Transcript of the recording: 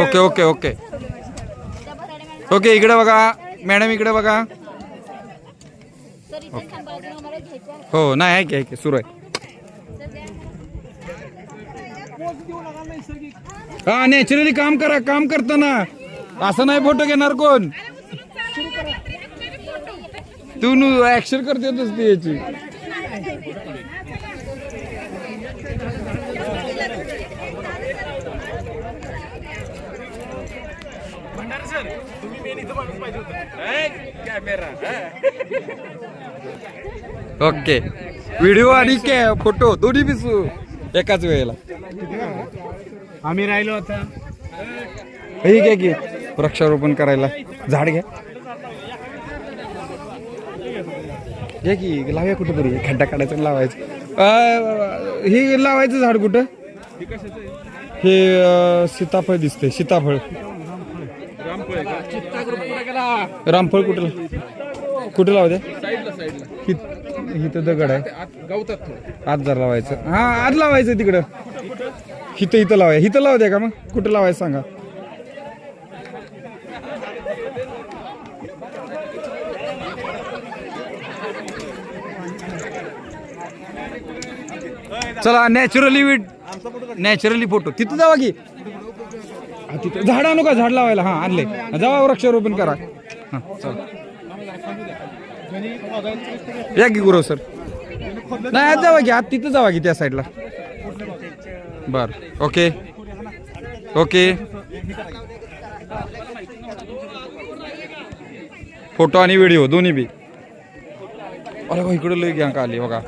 Okay okay okay okay. इकडे बघा madam, इकडे बघा. हो नाही आहे की सुरू आहे. हा नॅचरली काम करा. काम करताना असं नाही फोटो घेणार कोण. तू ऍक्शन करते ती याची. ओके. व्हिडिओ आणि फोटो दोन्ही पिसू एकाच वेळेला. आम्ही राहिलो आता ठीक आहे की वृक्षारोपण करायला. झाड घ्या घ्या की लावूया कुठं तरी. खड्डा काढायचं लावायचं. हे लावायचं झाड कुठं. हे सीताफळ दिसतंय. सीताफळ रामफळ कुठं कुठं लावू द्या. इथं दगड आहे. आत जर लावायचं. हा आत लावायचं तिकडं. इथं लावाय. इथं लावू द्या का मग. कुठं लावायचं सांगा. चला नॅचरली फोटो. तिथं जावा की. तिथं झाड आणू का. झाड लावायला. हा आणले. जावा वृक्षारोपण करा. हा चला या की गुरु सर. नाही आज जावा की. आत तिथं जावा की त्या साईडला. बर ओके ओके. फोटो आणि व्हिडिओ दोन्ही बी. अरे बा इकडे लई गँग आली बघा.